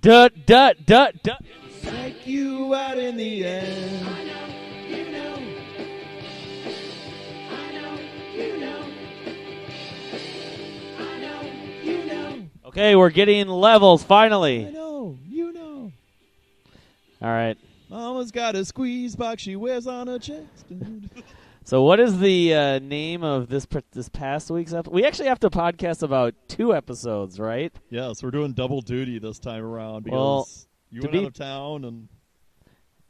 Psych you out in the end. I know, you know. I know, you know. I know, you know. Okay, we're getting levels finally. I know, you know. All right. Mama's got a squeeze box she wears on her chest. So what is the name of this past week's episode? We actually have to podcast about 2 episodes, right? Yes, we're doing double duty this time around because Well, you went out of town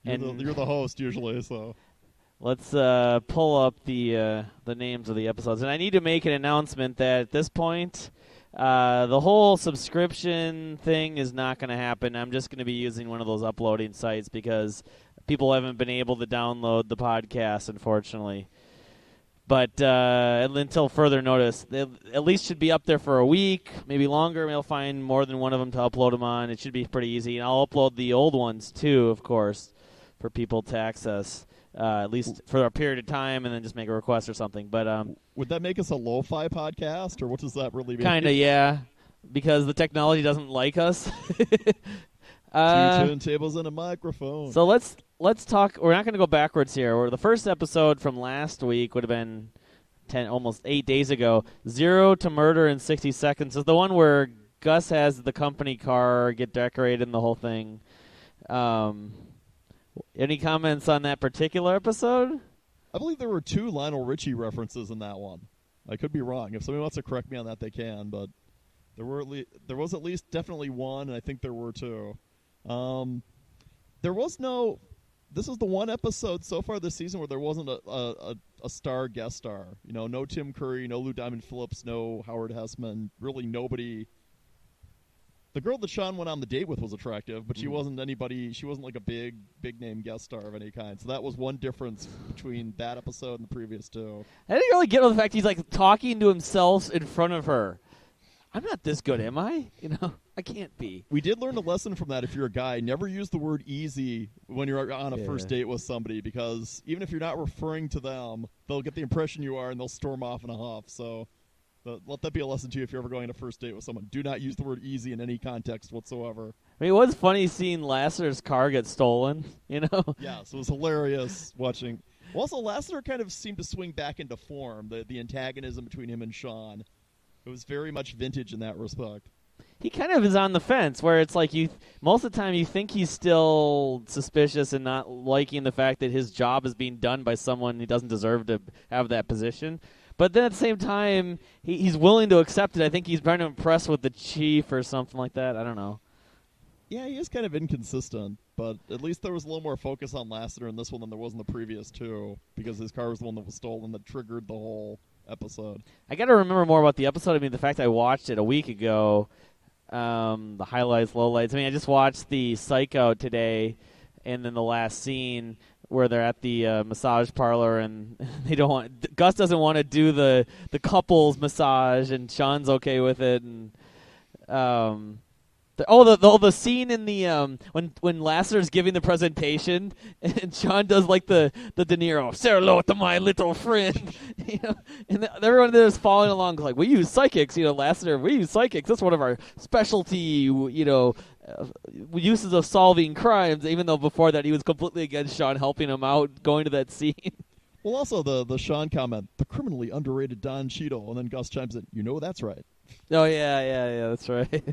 and you're the host usually. So let's pull up the names of the episodes. And I need to make an announcement that at this point, the whole subscription thing is not going to happen. I'm just going to be using one of those uploading sites because people haven't been able to download the podcast, unfortunately. But until further notice, they at least should be up there for a week, maybe longer. Maybe I'll find more than one of them to upload them on. It should be pretty easy. And I'll upload the old ones, too, of course, for people to access, at least for a period of time, and then just make a request or something. But would that make us a lo-fi podcast, or what does that really mean? Kind of, yeah, because the technology doesn't like us. 2 turntables and a microphone. So let's talk. We're not going to go backwards here. The first episode from last week would have been almost 8 days ago. 0 to Murder in 60 Seconds is the one where Gus has the company car get decorated and the whole thing. Any comments on that particular episode? I believe there were 2 Lionel Richie references in that one. I could be wrong. If somebody wants to correct me on that, they can. But there was at least definitely 1, and I think there were 2. There was no. This is the one episode so far this season where there wasn't a star guest star. You know, no Tim Curry, no Lou Diamond Phillips, no Howard Hessman. Really, nobody. The girl that Sean went on the date with was attractive, but she wasn't anybody. She wasn't like a big name guest star of any kind. So that was one difference between that episode and the previous 2. I didn't really get the fact he's like talking to himself in front of her. I'm not this good, am I? You know, I can't be. We did learn a lesson from that. If you're a guy, never use the word easy when you're on a first date with somebody, because even if you're not referring to them, they'll get the impression you are and they'll storm off in a huff. So let that be a lesson to you if you're ever going on a first date with someone. Do not use the word easy in any context whatsoever. I mean, it was funny seeing Lasseter's car get stolen, you know? Yeah, so it was hilarious watching. Also, Lasseter kind of seemed to swing back into form, the antagonism between him and Sean. It was very much vintage in that respect. He kind of is on the fence, where it's like most of the time you think he's still suspicious and not liking the fact that his job is being done by someone he doesn't deserve to have that position. But then at the same time, he's willing to accept it. I think he's trying to impress with the chief or something like that. I don't know. Yeah, he is kind of inconsistent, but at least there was a little more focus on Lasseter in this one than there was in the previous 2, because his car was the one that was stolen that triggered the whole episode. I got to remember more about the episode. I mean, the fact I watched it a week ago, the highlights, lowlights. I mean, I just watched the Psych Out today, and then the last scene where they're at the massage parlor, and Gus doesn't want to do the couples massage, and Sean's okay with it, and the scene in the when Lasseter's giving the presentation and Sean does like the De Niro, say hello to my little friend, you know, and everyone there's following along like, we use psychics, you know, Lasseter, we use psychics. That's one of our specialty, you know, uses of solving crimes. Even though before that he was completely against Sean helping him out going to that scene. Well, also the Sean comment, the criminally underrated Don Cheadle, and then Gus chimes in, you know that's right. Oh yeah, that's right.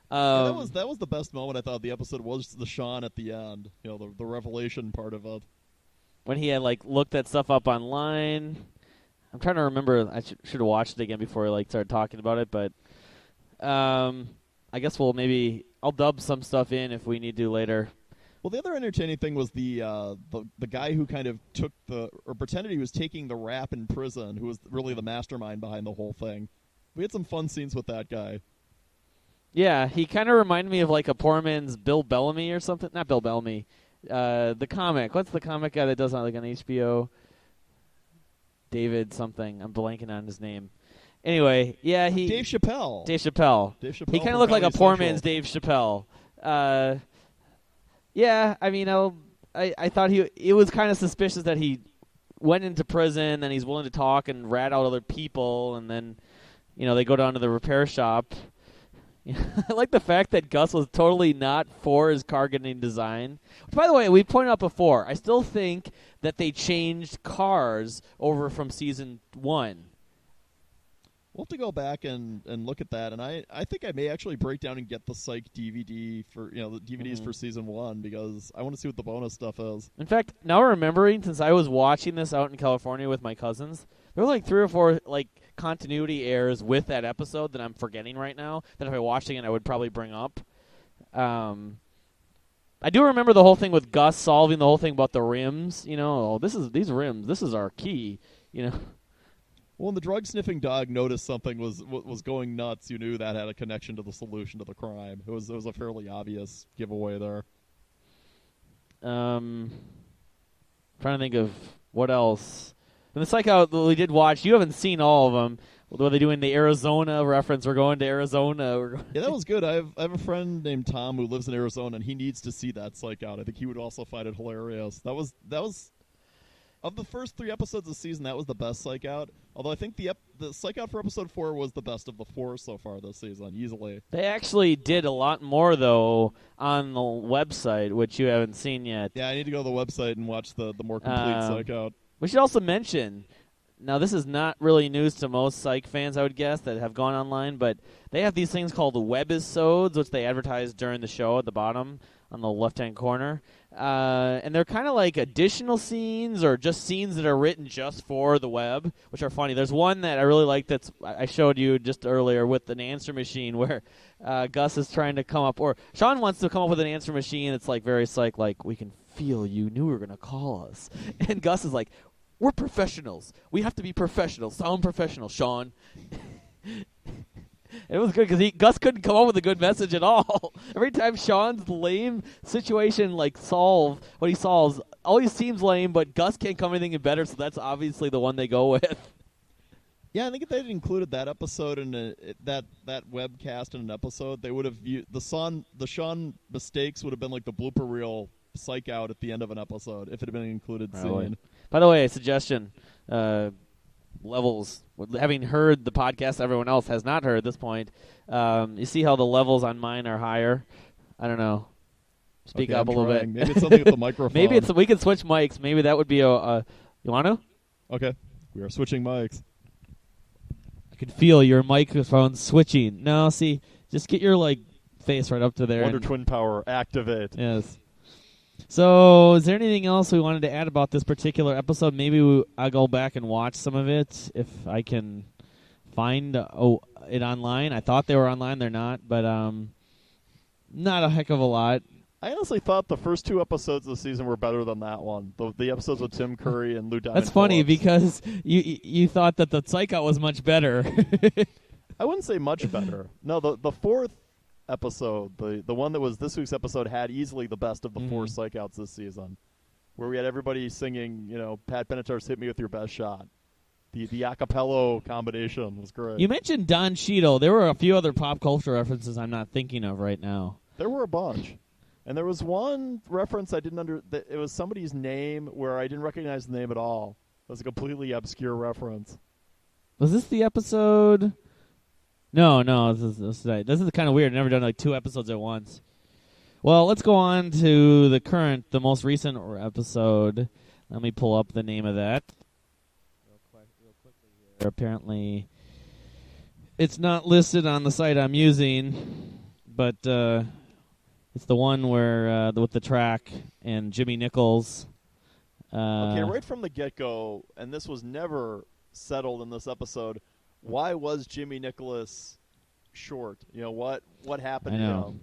That was the best moment I thought of the episode was the Sean at the end, you know, the revelation part of it. When he had like looked that stuff up online. I'm trying to remember. I should have watched it again before I started talking about it, but I guess I'll dub some stuff in if we need to later. Well, the other entertaining thing was the guy who kind of pretended he was taking the rap in prison, who was really the mastermind behind the whole thing. We had some fun scenes with that guy. Yeah, he kind of reminded me of like a poor man's Bill Bellamy or something. Not Bill Bellamy. The comic. What's the comic guy that does like on HBO? David something. I'm blanking on his name. Anyway, yeah, Dave Chappelle. He kind of looked like a poor man's Dave Chappelle. Yeah, I mean, I thought it was kind of suspicious that he went into prison and he's willing to talk and rat out other people, and then, you know, they go down to the repair shop. I like the fact that Gus was totally not for his car getting design. By the way, we pointed out before, I still think that they changed cars over from season 1. We'll have to go back and look at that, and I think I may actually break down and get the Psych DVD for the DVDs for season 1 because I want to see what the bonus stuff is. In fact, now remembering, since I was watching this out in California with my cousins, there were like 3 or 4 like continuity errors with that episode that I'm forgetting right now. That if I watched again, I would probably bring up. I do remember the whole thing with Gus solving the whole thing about the rims. These rims. This is our key. Well, when the drug-sniffing dog noticed something was going nuts, you knew that had a connection to the solution to the crime. It was a fairly obvious giveaway there. Trying to think of what else. And it's like how we did watch. You haven't seen all of them. Were they doing the Arizona reference? We're going to Arizona. Yeah, that was good. I have a friend named Tom who lives in Arizona, and he needs to see that Psych Out. I think he would also find it hilarious. That was of the first 3 episodes of the season, that was the best Psych Out. Although I think the Psych Out for episode 4 was the best of the 4 so far this season, easily. They actually did a lot more, though, on the website, which you haven't seen yet. Yeah, I need to go to the website and watch the more complete Psych Out. We should also mention, now this is not really news to most Psych fans, I would guess, that have gone online, but they have these things called webisodes, which they advertise during the show at the bottom on the left-hand corner. And they're kind of like additional scenes or just scenes that are written just for the web, which are funny. There's one that I really like that I showed you just earlier with an answer machine where Gus is trying to come up, or Sean wants to come up with an answer machine that's like very Psych, like, we can feel you knew you were going to call us. And Gus is like, we're professionals. We have to be professional. Sound professional, Sean. It was good because Gus couldn't come up with a good message at all. Every time Sean's lame situation solve what he solves, always seems lame, but Gus can't come anything better, so that's obviously the one they go with. Yeah, I think if they had included that episode in that webcast in an episode, they would have viewed the Sean mistakes would have been like the blooper reel Psych Out at the end of an episode if it had been an included scene. By the way, a suggestion. Levels, having heard the podcast everyone else has not heard at this point, you see how the levels on mine are higher? I don't know. Speak up a little bit. Maybe it's something with the microphone. Maybe we can switch mics. Maybe that would be you want to? Okay. We are switching mics. I can feel your microphone switching. No, see, just get your face right up to there. Wonder Twin Power, activate. Yes. So, is there anything else we wanted to add about this particular episode? Maybe I'll go back and watch some of it if I can find it online. I thought they were online. They're not, but not a heck of a lot. I honestly thought the first 2 episodes of the season were better than that one. The episodes with Tim Curry and Lou Diamond That's funny Phillips. because you thought that the Psych Out was much better. I wouldn't say much better. No, the 4th episode, the one that was this week's episode, had easily the best of the 4 Psych Outs this season, where we had everybody singing, Pat Benatar's "Hit Me With Your Best Shot." The acapella combination was great. You mentioned Don Cheadle. There were a few other pop culture references I'm not thinking of right now. There were a bunch. And there was one reference I didn't it was somebody's name where I didn't recognize the name at all. It was a completely obscure reference. Was this the episode? No, this is kind of weird. I've never done 2 episodes at once. Well, let's go on to the most recent episode. Let me pull up the name of that. Real quickly here. Apparently, it's not listed on the site I'm using, but it's the one where with the track and Jimmy Nichols. Okay, right from the get-go, and this was never settled in this episode, why was Jimmy Nicholas short? What happened to him?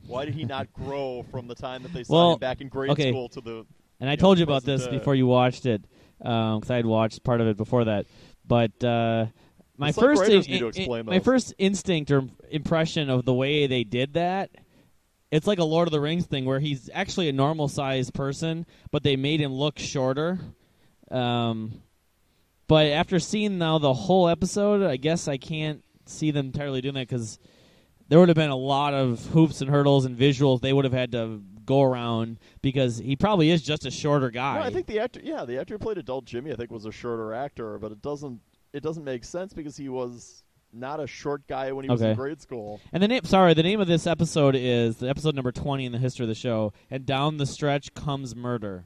Why did he not grow from the time that they saw him back in grade school to the... And I told you about this before you watched it, because I had watched part of it before that. But my first instinct or impression of the way they did that, it's like a Lord of the Rings thing where he's actually a normal-sized person, but they made him look shorter. But after seeing now the whole episode, I guess I can't see them entirely doing that because there would have been a lot of hoops and hurdles and visuals they would have had to go around because he probably is just a shorter guy. No, I think the actor who played adult Jimmy, I think, was a shorter actor, but it doesn't make sense because he was not a short guy when he was in grade school. And the name of this episode is episode number 20 in the history of the show. And down the stretch comes murder.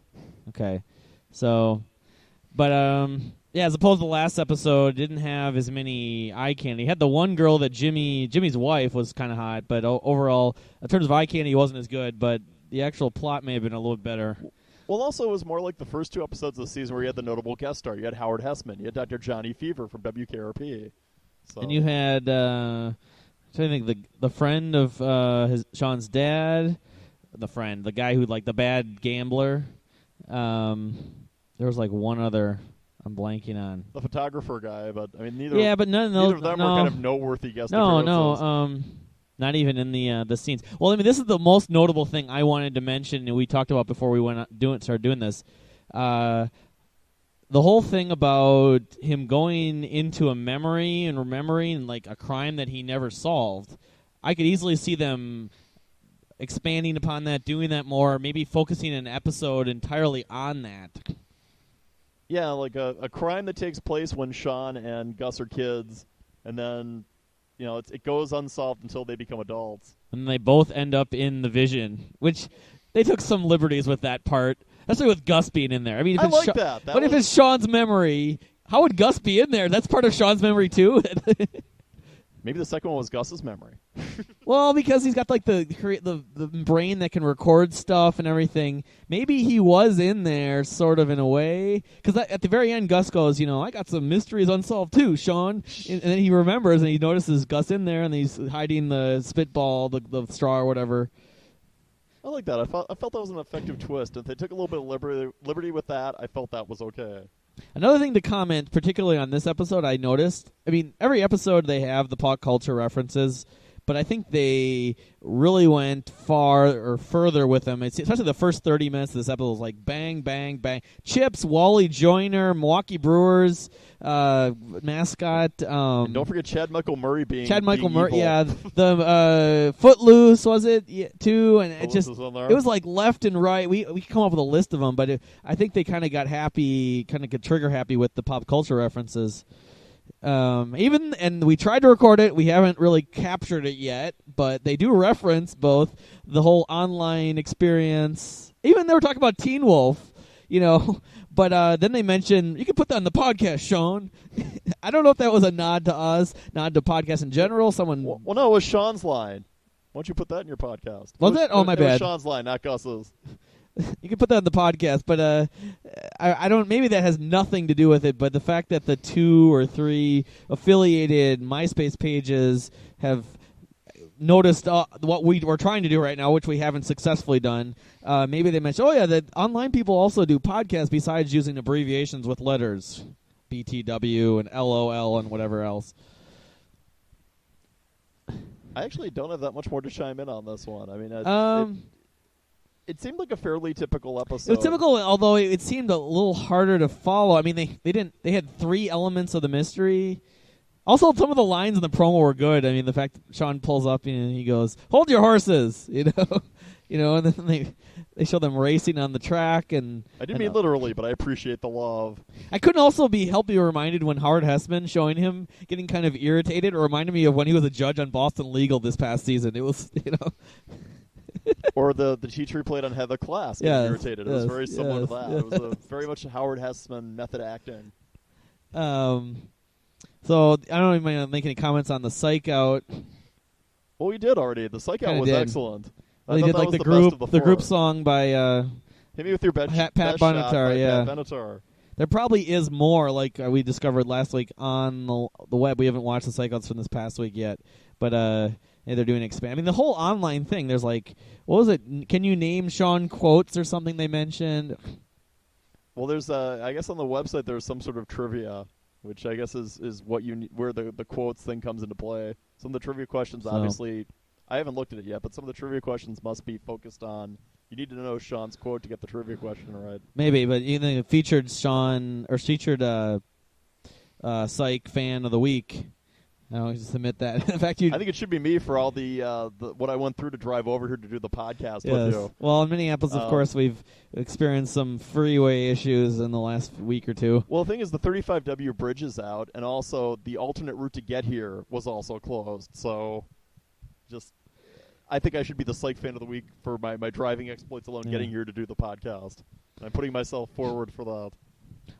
Okay, so, but yeah, as opposed to the last episode, didn't have as many eye candy. He had the one girl that Jimmy's wife was kind of hot, but overall, in terms of eye candy, he wasn't as good. But the actual plot may have been a little better. Well, also, it was more like the first 2 episodes of the season where you had the notable guest star. You had Howard Hessman. You had Dr. Johnny Fever from WKRP. So. And you had, I think the friend of Sean's dad, the guy who like the bad gambler. There was like one other I'm blanking on. The photographer guy, but I mean neither. Yeah, but none of them were kind of noteworthy guest appearances. No. Not even in the scenes. Well, I mean, this is the most notable thing I wanted to mention, and we talked about before we started doing this. The whole thing about him going into a memory and remembering like a crime that he never solved. I could easily see them expanding upon that, doing that more, maybe focusing an episode entirely on that. Yeah, like a crime that takes place when Sean and Gus are kids, and then, you know, it goes unsolved until they become adults. And they both end up in the vision, which they took some liberties with that part, especially with Gus being in there. I mean, if I it's like that. But if it's Sean's memory, how would Gus be in there? That's part of Sean's memory, too. Maybe the second one was Gus's memory. Well, because he's got like the brain that can record stuff and everything. Maybe he was in there, sort of in a way. Because at the very end, Gus goes, "You know, I got some mysteries unsolved too, Sean." And then he remembers and he notices Gus in there, and he's hiding the spitball, the straw or whatever. I like that. I felt that was an effective twist. If they took a little bit of liberty with that, I felt that was okay. Another thing to comment, particularly on this episode, I noticed, I mean, every episode they have the pop culture references, but I think they really went far or further with them. Especially the first 30 minutes of this episode was like bang, bang, bang. Chips, Wally Joyner, Milwaukee Brewers, mascot. And don't forget Chad Michael Murray being Murray, evil. yeah. The Footloose, was it? Yeah, too. And it was like left and right. We could come up with a list of them, but I think they kind of got happy, kind of got trigger happy with the pop culture references. And we tried to record it. We haven't really captured it yet, but they do reference both the whole online experience. Even they were talking about Teen Wolf, you know. But then they mentioned, you can put that on the podcast, Sean. I don't know if that was a nod to us, nod to podcasts in general. Someone. Well, no, it was Sean's line. Why don't you put that in your podcast? Was it? Oh, my bad. It was Sean's line, not Gus's. You can put that on the podcast, but I don't. Maybe that has nothing to do with it. But the fact that the 2 or 3 affiliated MySpace pages have noticed what we were trying to do right now, which we haven't successfully done. Maybe they mentioned, oh yeah, that online people also do podcasts besides using abbreviations with letters, BTW and LOL and whatever else. I actually don't have that much more to chime in on this one. I mean, it seemed like a fairly typical episode. It was typical, although it seemed a little harder to follow. I mean, they had 3 elements of the mystery. Also, some of the lines in the promo were good. I mean, the fact that Sean pulls up and he goes, "Hold your horses," you know, and then they show them racing on the track. And I didn't mean literally, but I appreciate the love. I couldn't also help be reminded when Howard Hessman showing him getting kind of irritated. It reminded me of when he was a judge on Boston Legal this past season. It was, you know. Or the teacher he played on Heather Class getting irritated. It was very similar to that. It was very much Howard Hessman method acting. So I don't even make any comments on the Psych Out. Well, we did already. The Psych Out was excellent. They did like the group song by Hit Me With Your Pat Benatar. Yeah, Pat Benatar. There probably is more, like we discovered last week on the web. We haven't watched the Psych Outs from this past week yet, but yeah, they're doing expand. I mean, the whole online thing. There's like, what was it? Can you name Sean quotes or something they mentioned? Well, there's I guess on the website there's some sort of trivia, which I guess is what where the quotes thing comes into play. Some of the trivia questions, obviously, I haven't looked at it yet, but some of the trivia questions must be focused on. You need to know Sean's quote to get the trivia question right. Maybe, but you know, featured Sean or featured Psych fan of the week. I'll just admit that. In fact, I think it should be me for all the what I went through to drive over here to do the podcast with you. Well, in Minneapolis, of course, we've experienced some freeway issues in the last week or two. Well, the thing is, the 35W bridge is out, and also the alternate route to get here was also closed. So, I think I should be the Psych fan of the week for my driving exploits alone, getting here to do the podcast. And I'm putting myself forward for that.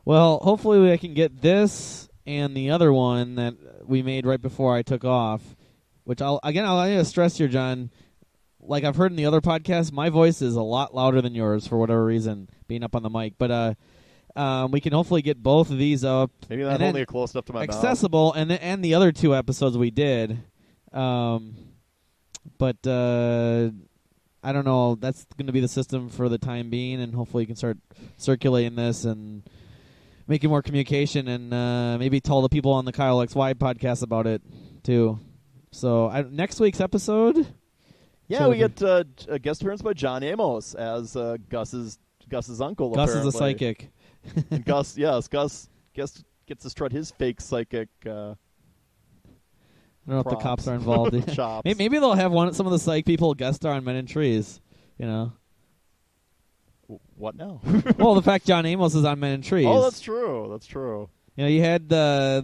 Well, hopefully I can get this and the other one that we made right before I took off, which I'll need to stress here, John. Like I've heard in the other podcasts, my voice is a lot louder than yours for whatever reason, being up on the mic. But we can hopefully get both of these up. Maybe not only close enough to my accessible, mouth. And the other two episodes we did. But I don't know. That's going to be the system for the time being, and hopefully you can start circulating this and making more communication, and maybe tell the people on the Kyle XY podcast about it too. So next week's episode, we get a guest appearance by John Amos as Gus's uncle. Gus apparently. is a psychic, and Gus gets to strut his fake psychic. I don't know if the cops are involved. Chops. Maybe they'll have some of the psych people guest star on Men in Trees. You know. What now? Well, the fact John Amos is on Men in Trees. Oh, that's true. That's true. You know, you had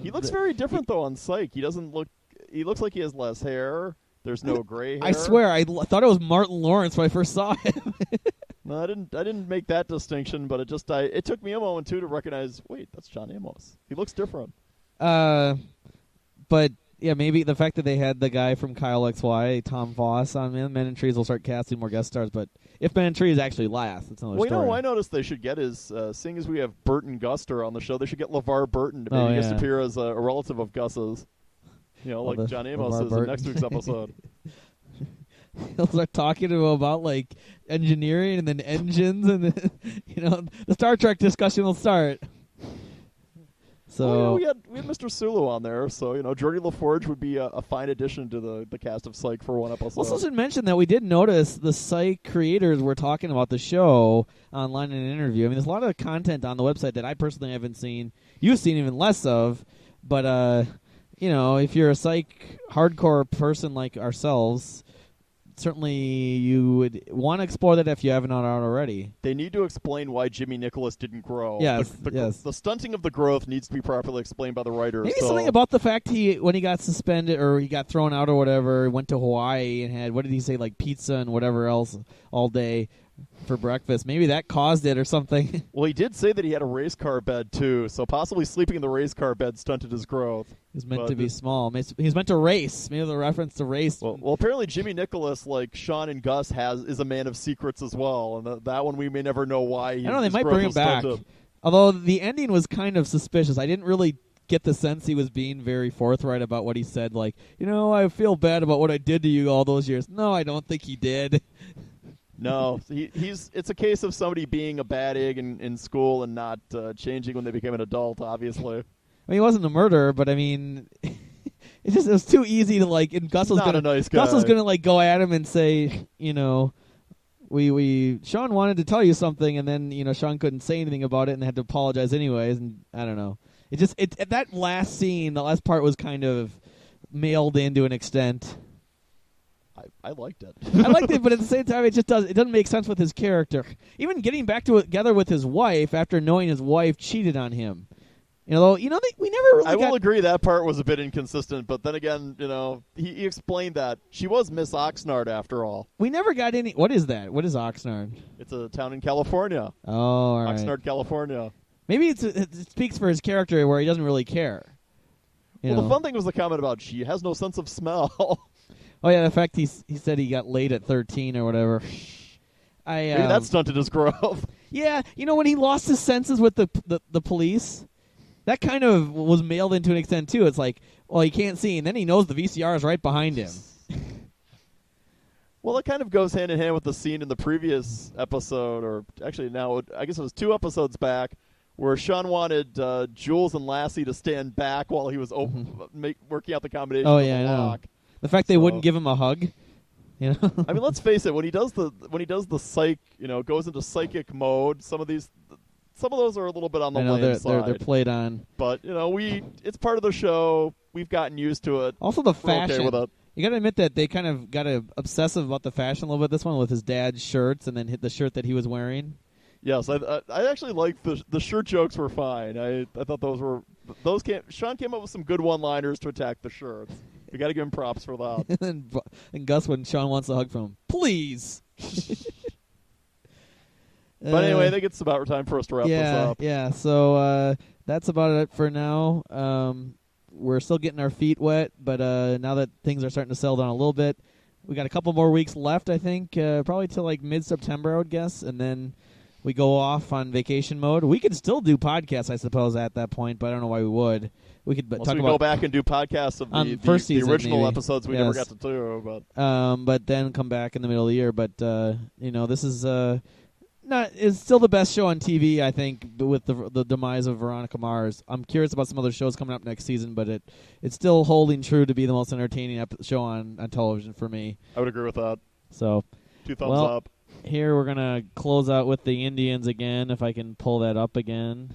He looks very different though on Psych. He doesn't look. He looks like he has less hair. There's no gray hair. I swear, I thought it was Martin Lawrence when I first saw him. No, I didn't make that distinction, but it took me a moment too to recognize. Wait, that's John Amos. He looks different. But. Yeah, maybe the fact that they had the guy from Kyle XY, Tom Voss, on Men in Trees will start casting more guest stars. But if Men in Trees actually lasts, it's another story. Well, you know, I noticed they should get is, seeing as we have Burton Guster on the show, they should get LeVar Burton to maybe guest appear as a relative of Gus's. You know, like John Amos is in next week's episode. He'll start talking to him about like engineering and then engines, and then, the Star Trek discussion will start. So we had Mr. Sulu on there, so Geordie LaForge would be a fine addition to the cast of Psych for one episode. Also, should mention that we did notice the Psych creators were talking about the show online in an interview. I mean, there's a lot of content on the website that I personally haven't seen. You've seen even less of, but if you're a Psych hardcore person like ourselves, certainly you would want to explore that if you haven't already. They need to explain why Jimmy Nicholas didn't grow. Yes, the stunting of the growth needs to be properly explained by the writers. Maybe something about the fact when he got suspended or he got thrown out or whatever, went to Hawaii and had, what did he say, like pizza and whatever else all day for breakfast. Maybe that caused it or something. Well, he did say that he had a race car bed, too, so possibly sleeping in the race car bed stunted his growth. He was meant to be small. He was meant to race. Maybe the reference to race. Well, apparently Jimmy Nicholas, like Sean and Gus, is a man of secrets as well, and that one we may never know why. I don't know, they might bring him back. Although the ending was kind of suspicious. I didn't really get the sense he was being very forthright about what he said. Like, I feel bad about what I did to you all those years. No, I don't think he did. No, it's a case of somebody being a bad egg in school and not changing when they became an adult, obviously. I mean, he wasn't a murderer, but I mean, it was too easy to like. And Gus was a nice guy. Gus was gonna like go at him and say, Sean wanted to tell you something, and then Sean couldn't say anything about it and had to apologize anyways. And I don't know. That last scene, the last part was kind of mailed in to an extent. I liked it. I liked it, but at the same time, it doesn't make sense with his character. Even getting back together with his wife after knowing his wife cheated on him. We never really I will agree that part was a bit inconsistent, but then again, he explained that she was Miss Oxnard after all. We never got any. What is that? What is Oxnard? It's a town in California. Oh, all right. Oxnard, California. Maybe it speaks for his character where he doesn't really care. The fun thing was the comment about she has no sense of smell. Oh, yeah, the fact he said he got laid at 13 or whatever. Maybe that stunted his growth. Yeah, when he lost his senses with the police, that kind of was mailed into an extent, too. It's like, well, he can't see, and then he knows the VCR is right behind him. Well, it kind of goes hand in hand with the scene in the previous episode, or actually now, I guess it was 2 episodes back, where Sean wanted Jules and Lassie to stand back while he was working out the combination of the lock. The fact they wouldn't give him a hug, I mean, let's face it. When he does the psych, goes into psychic mode. Some of those are a little bit on the lame side. They're played on. But it's part of the show. we've gotten used to it. Also, the We're okay fashion. with it. You got to admit that they kind of got obsessive about the fashion a little bit. This one with his dad's shirts and then hit the shirt that he was wearing. Yes, I actually like the shirt jokes were fine. I thought Sean came up with some good one-liners to attack the shirts. We got to give him props for that. and Gus, when Sean wants a hug from him, please. But anyway, I think it's about time for us to wrap this up. Yeah. So that's about it for now. We're still getting our feet wet, but now that things are starting to settle down a little bit, we got a couple more weeks left, I think, probably till like mid-September, I would guess, and then we go off on vacation mode. We could still do podcasts, I suppose, at that point, but I don't know why we would. We could talk about go back and do podcasts of the first season, original maybe. episodes we never got to do, but then come back in the middle of the year. But this is it's still the best show on TV, I think, with the demise of Veronica Mars. I'm curious about some other shows coming up next season, but it's still holding true to be the most entertaining show on television for me. I would agree with that. So, 2 thumbs up. Here we're going to close out with the Indians again, if I can pull that up again.